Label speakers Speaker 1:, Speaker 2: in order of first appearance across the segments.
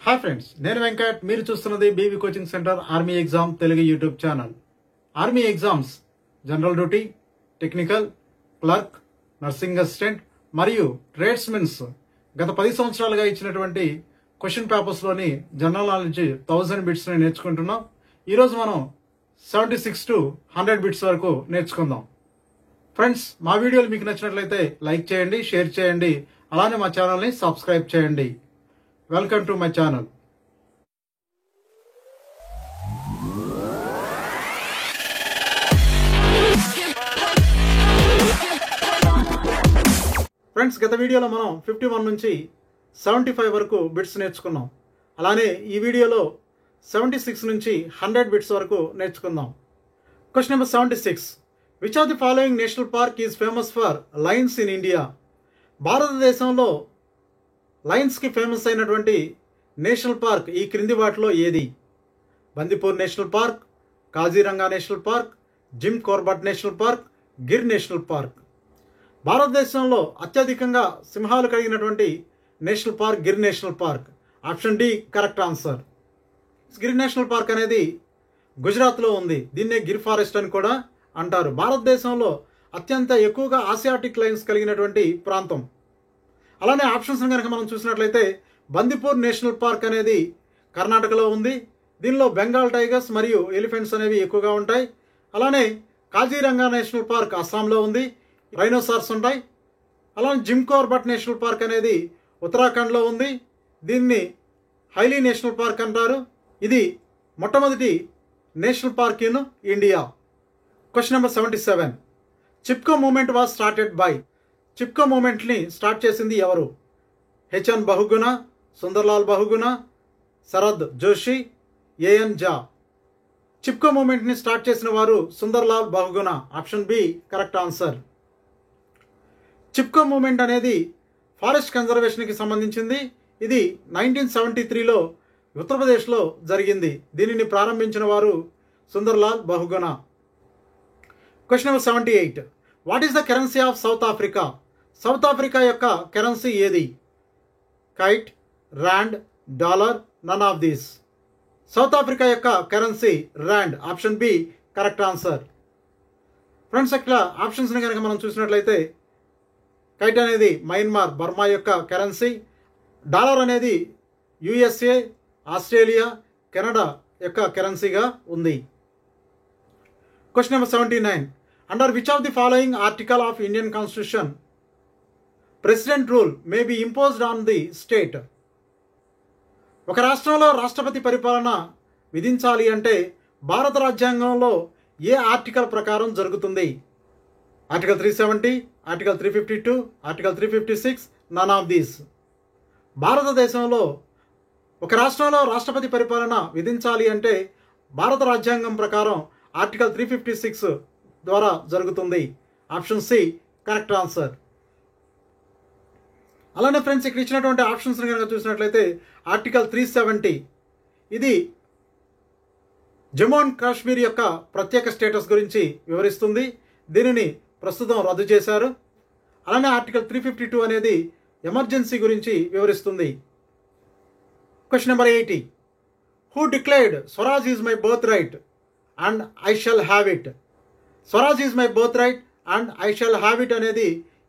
Speaker 1: Hi friends, నేను వెంకట్. మీరు చూస్తున్నది BV coaching centre army exam Telugu YouTube channel. Army exams general duty, technical, clerk, nursing assistant మరియు tradesmens గత 10 సంవత్సరాలుగా ఇచ్చినటువంటి క్వశ్చన్ పేపర్స్లోని జనరల్ నాలెడ్జ్ 1000 బిట్స్ని నేర్చుకుంటున్నాం. ఈరోజు మనం 76 to 100 బిట్స్ వరకు నేర్చుకుందాం. ఫ్రెండ్స్, మా వీడియోలు మీకు నచ్చినట్లయితే లైక్ చేయండి, షేర్ చేయండి, అలానే మా ఛానల్ని సబ్స్క్రైబ్ చేయండి. Welcome to my channel. Friends, గత వీడియోలో మనం 51 నుంచి 75 వరకు బిట్స్ నేర్చుకున్నాం. అలానే ఈ వీడియోలో 76 నుంచి 100 బిట్స్ వరకు నేర్చుకుందాం. Question number 76. Which of the following national park is famous for lions in India? భారతదేశంలో లయన్స్కి ఫేమస్ అయినటువంటి నేషనల్ పార్క్ ఈ క్రింది వాటిలో ఏది? Bandipur national park, Kaziranga national park, Jim Corbett national park, Gir national park. భారతదేశంలో అత్యధికంగా సింహాలు కలిగినటువంటి national park Gir national park. Option D correct answer. Gir national park అనేది గుజరాత్లో ఉంది. దీన్నే గిర్ ఫారెస్ట్ అని కూడా అంటారు. భారతదేశంలో అత్యంత ఎక్కువగా ఆసియాటిక్ లయన్స్ కలిగినటువంటి ప్రాంతం. అలానే ఆప్షన్స్ కనుక మనం చూసినట్లయితే బందిపూర్ నేషనల్ పార్క్ అనేది కర్ణాటకలో ఉంది. దీనిలో బెంగాల్ టైగర్స్ మరియు ఎలిఫెంట్స్ అనేవి ఎక్కువగా ఉంటాయి. అలానే కాజీరంగా నేషనల్ పార్క్ అస్సాంలో ఉంది, రైనోసార్స్ ఉంటాయి. అలానే జిమ్ కార్బెట్ నేషనల్ పార్క్ అనేది ఉత్తరాఖండ్లో ఉంది. దీన్ని హైలీ నేషనల్ పార్క్ అంటారు. ఇది మొట్టమొదటి national park in India. Question number 77. Chipko movement was started by. Chipko మూవ్మెంట్ని స్టార్ట్ చేసింది ఎవరు? HN Bahuguna, Sunderlal Bahuguna, Sharad Joshi, AN Jha. చిప్కో మూవ్మెంట్ని స్టార్ట్ చేసిన వారు Sunderlal Bahuguna. Option B correct answer. Chipko movement అనేది ఫారెస్ట్ కన్జర్వేషన్కి సంబంధించింది. ఇది 1973లో ఉత్తరప్రదేశ్లో జరిగింది. దీనిని ప్రారంభించిన వారు Sunderlal Bahuguna. Question number 78. What is the currency of South Africa? South Africa యొక్క కరెన్సీ ఏది? Kite, rand, dollar, none of these. South Africa యొక్క currency rand. Option B correct answer. Friends, ఇక్కడ ఆప్షన్స్ని కనుక మనం చూసినట్లయితే కైట్ అనేది మయన్మార్, బర్మా యొక్క కరెన్సీ. డాలర్ అనేది యుఎస్ఏ, ఆస్ట్రేలియా, కెనడా యొక్క కరెన్సీగా ఉంది. Question number 79. Under which of the following article of Indian constitution president rule may be imposed on the state? ఒక రాష్ట్రంలో రాష్ట్రపతి పరిపాలన విధించాలి అంటే భారత రాజ్యాంగంలో ఏ ఆర్టికల్ ప్రకారం జరుగుతుంది? Article 370, article 352, article 356, none of these. భారతదేశంలో ఒక రాష్ట్రంలో రాష్ట్రపతి పరిపాలన విధించాలి అంటే భారత రాజ్యాంగం ప్రకారం ఆర్టికల్ 356 ద్వారా జరుగుతుంది. Option C correct answer. అలానే ఫ్రెండ్స్, ఇక్కడ ఇచ్చినటువంటి ఆప్షన్స్ కనుక చూసినట్లయితే ఆర్టికల్ 370 ఇది జమ్మూ అండ్ కాశ్మీర్ యొక్క ప్రత్యేక స్టేటస్ గురించి వివరిస్తుంది. దీనిని ప్రస్తుతం రద్దు చేశారు. అలానే ఆర్టికల్ 352 అనేది ఎమర్జెన్సీ గురించి వివరిస్తుంది. Question number 80. Who declared swaraj is my birthright and I shall have it? Swaraj is my birthright and I shall have it అనేది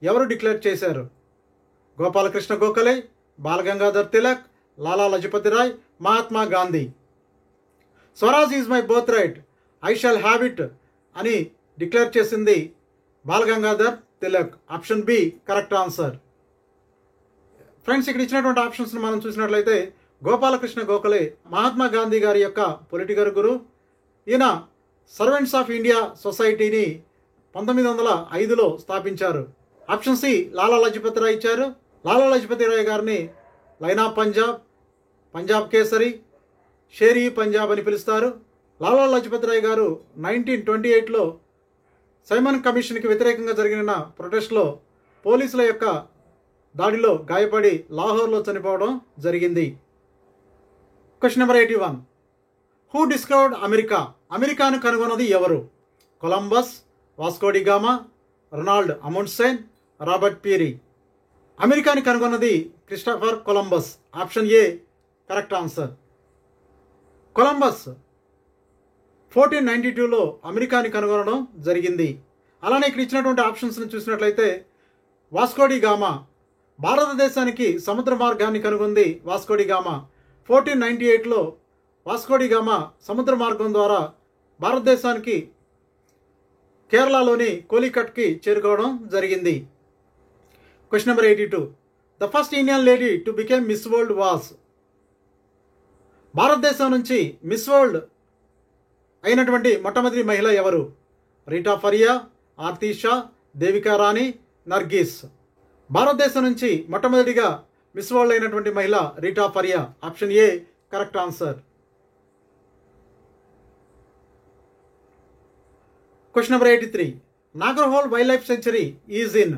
Speaker 1: ఎవరు డిక్లేర్ చేశారు? Gopal Krishna Gokhale, Bal Gangadhar Tilak, Lala Lajpat Rai, Mahatma Gandhi. Swaraj is my birthright, I shall have it అని declare చేసింది Bal Gangadhar Tilak. Option B correct answer. Friends, ఇక్కడ ఇచ్చినటువంటి ఆప్షన్స్ని మనం చూసినట్లయితే గోపాలకృష్ణ గోఖలే మహాత్మా గాంధీ గారి యొక్క పొలిటికల్ గురు. ఈయన సర్వెంట్స్ ఆఫ్ ఇండియా సొసైటీని 1905లో స్థాపించారు. ఆప్షన్ సి లాలా లజపతి రాయ్ ఇచ్చారు. లాలా లజపతి రాయ్ గారిని లైనా పంజాబ్, పంజాబ్ కేసరి, షేరీ పంజాబ్ అని పిలుస్తారు. లాలా లజపతి రాయ్ గారు 1928లో సైమన్ కమిషన్కి వ్యతిరేకంగా జరిగిన ప్రొటెస్ట్లో పోలీసుల యొక్క దాడిలో గాయపడి లాహోర్లో చనిపోవడం జరిగింది. Question number 81. Who discovered America? అమెరికాను కనుగొన్నది ఎవరు? Columbus, Vasco da Gama, Ronald Amundsen, Robert Peary. అమెరికాని కనుగొన్నది Christopher Columbus. Option A correct answer. Columbus 1492లో అమెరికాని కనుగొనడం జరిగింది. అలానే ఇక్కడ ఇచ్చినటువంటి ఆప్షన్స్ని చూసినట్లయితే వాస్కోడి గామా భారతదేశానికి సముద్ర మార్గాన్ని కనుగొంది. వాస్కోడి గామా 1498లో వాస్కోడి గామా సముద్ర మార్గం ద్వారా భారతదేశానికి కేరళలోని కోలికట్కి చేరుకోవడం జరిగింది. Question number 82. The first Indian lady to became miss world was. భారతదేశం నుంచి మిస్ వరల్డ్ అయినటువంటి మొట్టమొదటి మహిళ ఎవరు? రీటా ఫరియా, ఆర్తి షా, దేవికా రాణి, నర్గిస్. భారతదేశం నుంచి మొట్టమొదటిగా మిస్ వరల్డ్ అయినటువంటి మహిళ Rita Faria. Option A correct answer. Question number 83. Nagarhole wildlife century is in.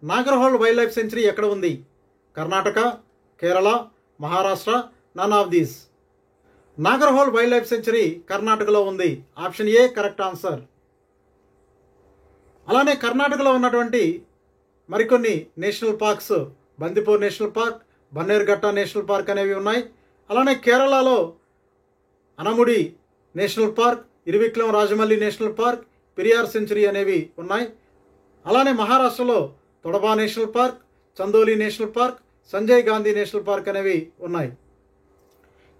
Speaker 1: Nagarhole wildlife century ఎక్కడ ఉంది? Karnataka, Kerala, Maharashtra, none of these. Nagarhole wildlife sanctuary కర్ణాటకలో ఉంది. Option A correct answer. అలానే కర్ణాటకలో ఉన్నటువంటి మరికొన్ని national parks Bandipur national park, Bannerghatta national park అనేవి ఉన్నాయి. అలానే కేరళలో Anamudi national park, Eravikulam Rajamalai national park, Periyar sanctuary అనేవి ఉన్నాయి. అలానే మహారాష్ట్రలో Tadoba national park, Chandoli national park, Sanjay Gandhi national park అనేవి ఉన్నాయి.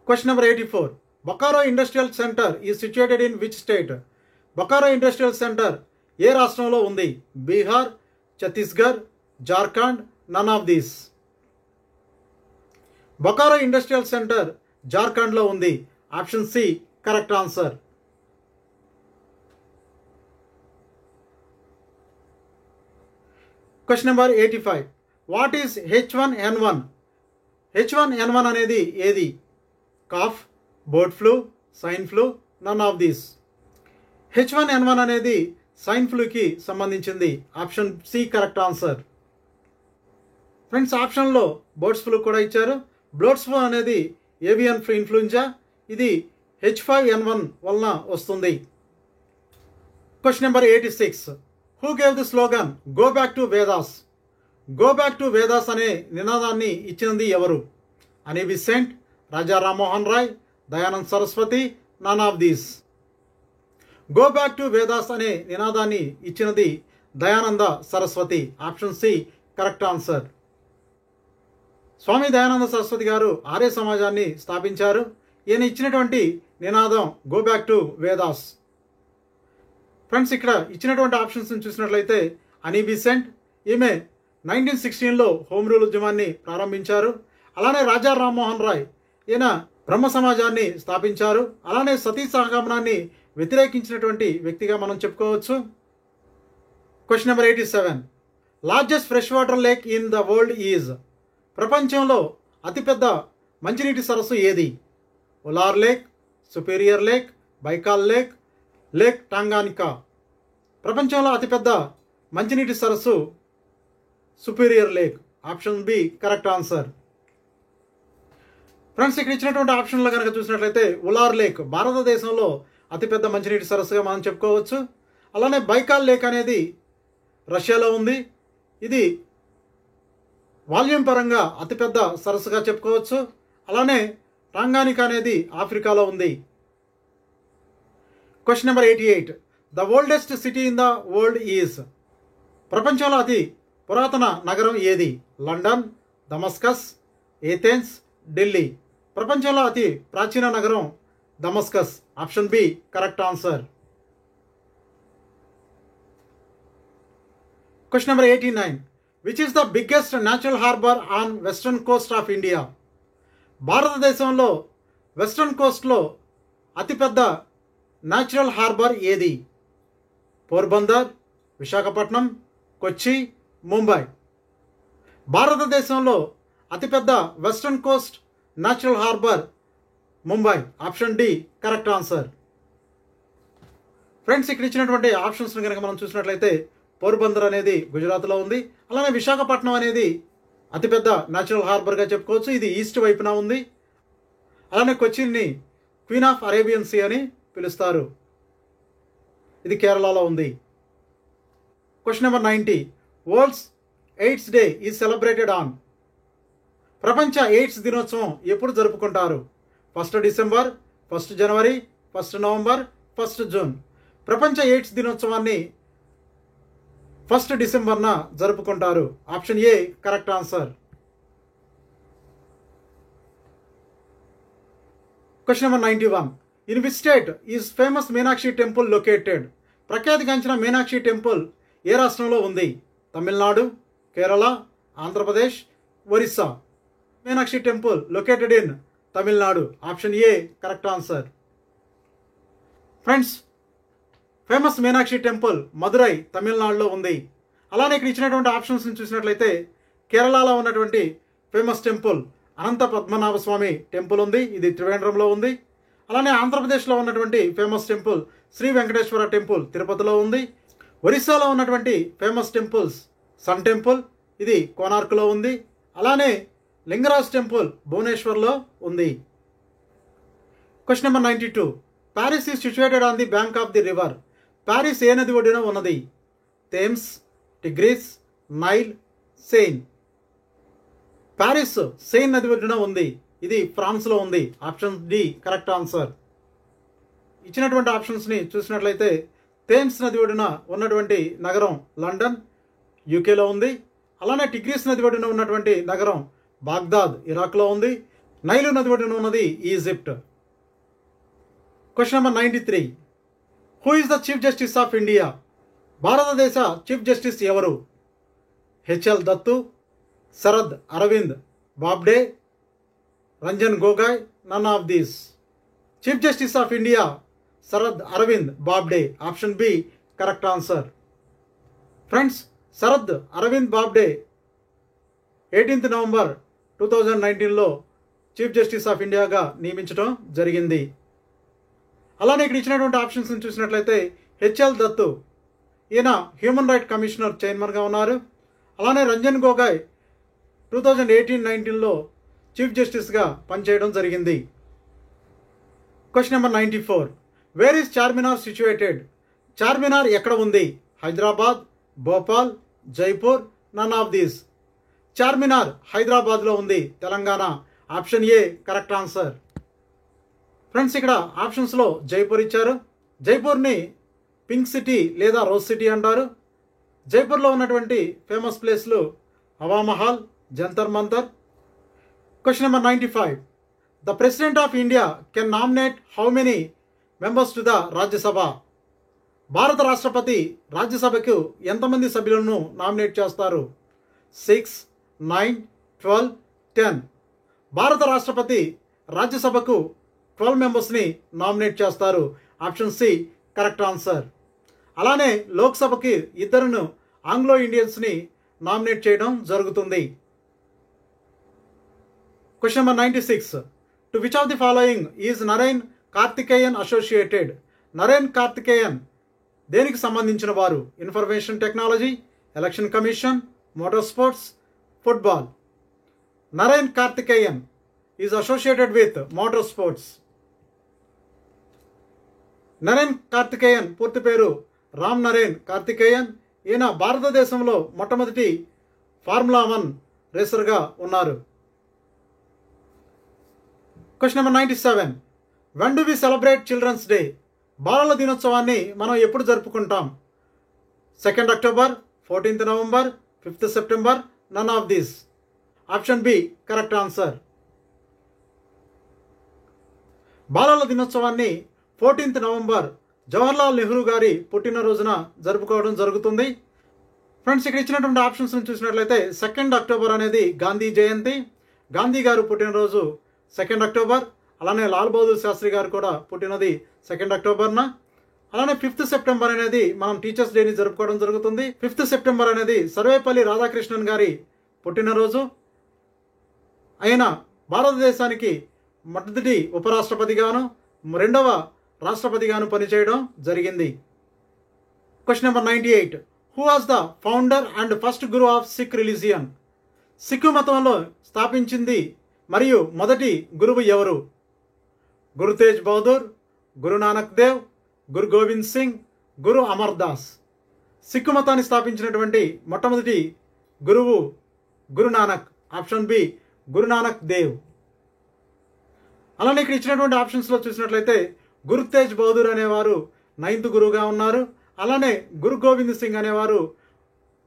Speaker 1: Question number 84. Bokaro industrial centre is situated in which state. Bokaro industrial centre ఏ రాష్ట్రంలో ఉంది? Bihar, Chhattisgarh, Jharkhand, none of these. Bokaro industrial centre జార్ఖండ్లో ఉంది. Option C correct answer. Question number 85. What is H1N1? H1N1 అనేది ఏది? Cough, bird flu, swine flu, none of these. H1N1 అనేది swine ఫ్లూకి సంబంధించింది. Option C correct answer. Friends, ఆప్షన్లో బర్డ్స్ ఫ్లూ కూడా ఇచ్చారు. బర్డ్స్ ఫ్లూ అనేది ఏవియన్ ఇన్ఫ్లుయెంజా. ఇది H5N1 వలన వస్తుంది. Question number 86. Who gave the slogan go back to Vedas? Go back to Vedas అనే నినాదాన్ని ఇచ్చినది ఎవరు? Annie Besant, Raja Rammohan Roy, Dayanand Saraswati, none of these. Go back to Vedas అనే నినాదాన్ని ఇచ్చినది Dayananda Saraswati. Option C correct answer. Swami Dayananda Saraswati గారు ఆర్య సమాజాన్ని స్థాపించారు. ఈయన ఇచ్చినటువంటి నినాదం go back to Vedas. Friends, ఇక్కడ ఇచ్చినటువంటి ఆప్షన్స్ని చూసినట్లయితే అని బిసెంట్, ఈమె 1916లో హోమ్ రూల్ ఉద్యమాన్ని ప్రారంభించారు. అలానే రాజా రామ్మోహన్ రాయ్, ఈయన బ్రహ్మ సమాజాన్ని స్థాపించారు. అలానే సతీ సహగమనాన్ని వ్యతిరేకించినటువంటి వ్యక్తిగా మనం చెప్పుకోవచ్చు. Question number 87. Largest fresh water lake in the world is. ప్రపంచంలో అతిపెద్ద మంచినీటి సరస్సు ఏది? Wular lake, Superior lake, Baikal lake, lake Tanganyika. ప్రపంచంలో అతిపెద్ద మంచినీటి సరస్సు Superior lake. Option B correct answer. Friends, ఇక్కడ ఇచ్చినటువంటి ఆప్షన్లో కనుక చూసినట్లయితే ఉలార్ లేక్ భారతదేశంలో అతిపెద్ద మంచినీటి సరస్సుగా మనం చెప్పుకోవచ్చు. అలానే బైకాల్ లేక్ అనేది రష్యాలో ఉంది. ఇది వాల్యూమ్ పరంగా అతిపెద్ద సరస్సుగా చెప్పుకోవచ్చు. అలానే టాంగానికా అనేది ఆఫ్రికాలో ఉంది. Question number 88. The oldest city in the world is. ప్రపంచంలో అతి పురాతన నగరం ఏది? London, Damascus, Athens, Delhi. ప్రపంచంలో అతి ప్రాచీన నగరం Damascus. Option B correct answer. Question number 89. Which is the biggest natural harbour on western coast of India. భారతదేశంలో వెస్ట్రన్ కోస్ట్లో అతిపెద్ద న్యాచురల్ హార్బర్ ఏది? పోర్బందర్, విశాఖపట్నం, కొచ్చి, ముంబై. భారతదేశంలో అతిపెద్ద western coast natural harbour Mumbai. Option D correct answer. Friends, ఇక్కడ ఇచ్చినటువంటి ఆప్షన్స్ కనుక మనం చూసినట్లయితే పోర్బందర్ అనేది గుజరాత్లో ఉంది. అలానే విశాఖపట్నం అనేది అతిపెద్ద న్యాచురల్ హార్బర్గా చెప్పుకోవచ్చు. ఇది ఈస్ట్ వైపున ఉంది. అలానే కొచ్చిన్ని క్వీన్ ఆఫ్ అరేబియన్ సీ అని పిలుస్తారు. ఇది కేరళలో ఉంది. Question number 90. World's AIDS day is celebrated on. ప్రపంచ ఎయిడ్స్ దినోత్సవం ఎప్పుడు జరుపుకుంటారు? 1 డిసెంబర్, 1 జనవరి, 1 నవంబర్, 1 జూన్. ప్రపంచ ఎయిడ్స్ దినోత్సవాన్ని 1 డిసెంబర్న జరుపుకుంటారు. Option A correct answer. Question number 91. In which state is famous Meenakshi temple located? ప్రఖ్యాతిగాంచిన మీనాక్షి టెంపుల్ ఏ రాష్ట్రంలో ఉంది? Tamil Nadu, Kerala, Andhra Pradesh, Orissa. Meenakshi temple located in Tamil Nadu. Option A correct answer. Friends, famous Meenakshi temple Madurai, తమిళనాడులో ఉంది. అలానే ఇక్కడ ఇచ్చినటువంటి ఆప్షన్స్ని చూసినట్లయితే కేరళలో ఉన్నటువంటి famous temple Anantha Padmanabha Swamy temple ఉంది, ఇది త్రివేంద్రంలో ఉంది. అలానే ఆంధ్రప్రదేశ్లో ఉన్నటువంటి famous temple Shri Venkateswara temple తిరుపతిలో ఉంది. ఒరిస్సాలో ఉన్నటువంటి ఫేమస్ టెంపుల్స్ సన్ టెంపుల్, ఇది కోనార్క్లో ఉంది. అలానే లింగరాజ్ టెంపుల్ భువనేశ్వర్లో ఉంది. Question number 92. Paris is situated on the bank of the river. Paris ఏ నది ఒడ్డున ఉన్నది? Thames, Tigris, Nile, Seine. Paris Seine నది ఒడ్డున ఉంది, ఇది ఫ్రాన్స్లో ఉంది. Option D correct answer. ఇచ్చినటువంటి ఆప్షన్స్ని చూసినట్లయితే థేమ్స్ నది ఒడ్డున ఉన్నటువంటి నగరం లండన్, యూకేలో ఉంది. అలానే టిగ్రిస్ నది ఒడ్డున ఉన్నటువంటి నగరం బాగ్దాద్, ఇరాక్లో ఉంది. నైలు నది ఒడ్డున ఉన్నది Egypt. Question number 93. Who is the chief justice of India? భారతదేశ చీఫ్ జస్టిస్ ఎవరు? H L Dattu, Sharad Arvind Bobde, Ranjan Gogoi, none of these. Chief justice of India Sharad Arvind Bobde. Option B correct answer. Friends, Sharad Arvind Bobde 18 November 2019లో చీఫ్ జస్టిస్ ఆఫ్ ఇండియాగా నియమించడం జరిగింది. అలానే ఇక్కడ ఇచ్చినటువంటి ఆప్షన్స్ని చూసినట్లయితే హెచ్ఎల్ దత్తు, ఈయన హ్యూమన్ రైట్ కమిషనర్ చైర్మన్గా ఉన్నారు. అలానే రంజన్ గొగోయ్ 2018-19లో చీఫ్ జస్టిస్గా పనిచేయడం జరిగింది. Question number 94. Where is Charminar situated? Charminar ఎక్కడ ఉంది? Hyderabad, Bhopal, Jaipur, none of these. Charminar హైదరాబాద్లో ఉంది, Telangana. Option A correct answer. Friends, ఇక్కడ ఆప్షన్స్లో జైపూర్ ఇచ్చారు. జైపూర్ని పింక్ సిటీ లేదా రోజ్ సిటీ అంటారు. జైపూర్లో ఉన్నటువంటి ఫేమస్ ప్లేస్లు Hawa Mahal, Jantar Mantar. Question number 95. The president of India can nominate how many members to the Rajya Sabha? భారత రాష్ట్రపతి రాజ్యసభకు ఎంతమంది సభ్యులను నామినేట్ చేస్తారు? 6, 9, 12, 10. భారత రాష్ట్రపతి రాజ్యసభకు 12 మెంబర్స్ని నామినేట్ చేస్తారు. Option C correct answer. అలానే లోక్సభకి 2 ఆంగ్లో ఇండియన్స్ని నామినేట్ చేయడం జరుగుతుంది. Question number 96. To which of the following is Naren Karthikeyan associated? Naren Karthikeyan దేనికి సంబంధించిన వారు? Information technology, election commission, motor sports, football. Naren Karthikeyan is associated with motor sports. Naren Karthikeyan పూర్తి పేరు రామ్ నరేన్ కార్తికేయన్. ఈయన భారతదేశంలో మొట్టమొదటి ఫార్ములా 1 రేసర్గా ఉన్నారు. Question number 97. When do we celebrate children's day? బాలల దినోత్సవాన్ని మనం ఎప్పుడు జరుపుకుంటాం? 2 October, 14 November, 5 September, none of these. Option B correct answer. బాలల దినోత్సవాన్ని 14 నవంబర్ జవహర్లాల్ నెహ్రూ గారి పుట్టినరోజున జరుపుకోవడం జరుగుతుంది. ఫ్రెండ్స్, ఇక్కడ ఇచ్చినటువంటి ఆప్షన్స్ని చూసినట్లయితే 2 అక్టోబర్ అనేది గాంధీ జయంతి. గాంధీ గారు పుట్టినరోజు 2 అక్టోబర్. అలానే లాల్ బహదూర్ శాస్త్రి గారు కూడా పుట్టినది 2 అక్టోబర్న. అలానే 5 సెప్టెంబర్ అనేది మనం టీచర్స్ డేని జరుపుకోవడం జరుగుతుంది. 5 సెప్టెంబర్ అనేది సర్వేపల్లి రాధాకృష్ణన్ గారి పుట్టినరోజు. ఆయన భారతదేశానికి మొదటి ఉపరాష్ట్రపతిగాను, 2వ రాష్ట్రపతిగాను పనిచేయడం జరిగింది. Question number 98. Who was the founder and first guru of Sikh religion? సిక్కు మతంలో స్థాపించింది మరియు మొదటి గురువు ఎవరు? గురు తేజ్ బహదూర్, గురు నానక్ దేవ్, గురు గోవింద్ సింగ్, గురు అమర్ దాస్. సిక్కు మతాన్ని స్థాపించినటువంటి మొట్టమొదటి గురువు గురు నానక్. Option B Guru Nanak Dev. అలానే ఇక్కడ ఇచ్చినటువంటి ఆప్షన్స్లో చూసినట్లయితే గురు తేజ్ బహదూర్ అనేవారు 9th గురువుగా ఉన్నారు. అలానే గురు గోవింద్ సింగ్ అనేవారు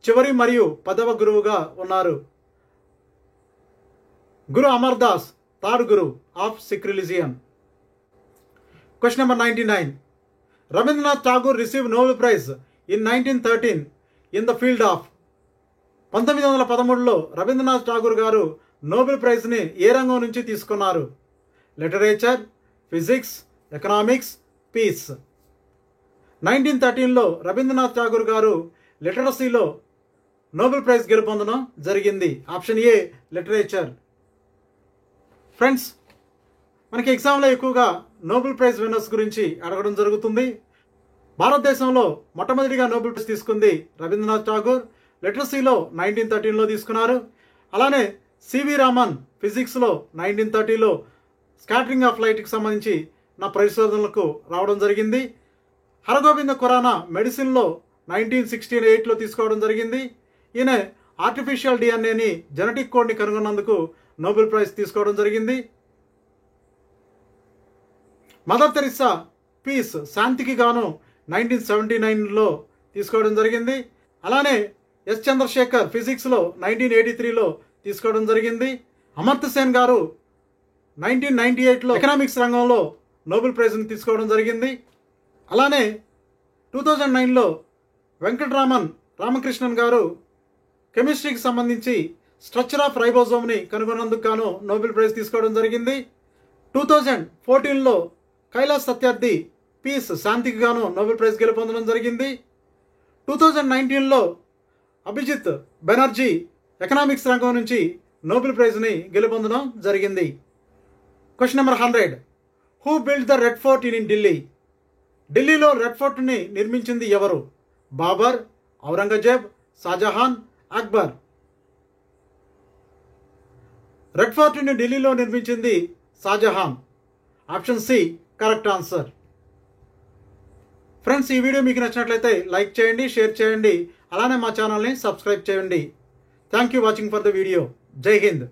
Speaker 1: చివరి మరియు 10వ గురువుగా ఉన్నారు. Guru Amardas 3rd guru of Sikh religion. Question number 99. Rabindranath Tagore receive Nobel prize in 1913 in the field of. 1913లో రవీంద్రనాథ్ ఠాగూర్ గారు నోబెల్ ప్రైజ్ని ఏ రంగం నుంచి తీసుకున్నారు? Literature, physics, economics, peace. 1913లో రవీంద్రనాథ్ ఠాగూర్ గారు లిటరసీలో నోబెల్ ప్రైజ్ గెలుపొందడం జరిగింది. Option A literature. ఫ్రెండ్స్, మనకి ఎగ్జామ్లో ఎక్కువగా నోబెల్ ప్రైజ్ విన్నర్స్ గురించి అడగడం జరుగుతుంది. భారతదేశంలో మొట్టమొదటిగా నోబెల్ ప్రైజ్ తీసుకుంది రవీంద్రనాథ్ ఠాగూర్. లిటరసీలో 1913లో తీసుకున్నారు. అలానే సివి రామన్ ఫిజిక్స్లో 1930లో స్కాటరింగ్ ఆఫ్ లైట్కి సంబంధించి నా పరిశోధనలకు రావడం జరిగింది. హరగోవింద ఖురానా మెడిసిన్లో 1968లో తీసుకోవడం జరిగింది. ఈయన ఆర్టిఫిషియల్ డిఎన్ఏని జెనెటిక్ కోడ్ని కనుగొన్నందుకు నోబెల్ ప్రైజ్ తీసుకోవడం జరిగింది. మదర్ తెరిసా పీస్ శాంతికి గాను 1979లో తీసుకోవడం జరిగింది. అలానే ఎస్ చంద్రశేఖర్ ఫిజిక్స్లో 1983లో తీసుకోవడం జరిగింది. అమర్త్య సేన్ గారు 1998లో ఎకనామిక్స్ రంగంలో నోబెల్ ప్రైజ్ని తీసుకోవడం జరిగింది. అలానే 2009లో వెంకటరామన్ రామకృష్ణన్ గారు కెమిస్ట్రీకి సంబంధించి స్ట్రక్చర్ ఆఫ్ రైబోజోమ్ని కనుగొన్నందుకు గాను నోబెల్ ప్రైజ్ తీసుకోవడం జరిగింది. 2014లో కైలాస్ సత్యార్థి పీస్ శాంతికి గాను నోబెల్ ప్రైజ్ గెలుపొందడం జరిగింది. 2019లో అభిజిత్ బెనర్జీ ఎకనామిక్స్ రంగం నుంచి నోబెల్ ప్రైజ్ని గెలుపొందడం జరిగింది. Question number 100. Who build the red fort in Delhi? ఢిల్లీలో రెడ్ ఫోర్ట్ని నిర్మించింది ఎవరు? బాబర్, ఔరంగజేబ్, షాజహాన్, అక్బర్. రెడ్ ఫోర్ట్ని ఢిల్లీలో నిర్మించింది Shahjahan. Option C correct answer. Friends, ఈ వీడియో మీకు నచ్చినట్లయితే లైక్ చేయండి, షేర్ చేయండి, అలానే మా ఛానల్ని సబ్స్క్రైబ్ చేయండి. Thank you watching for the video. జై హింద్.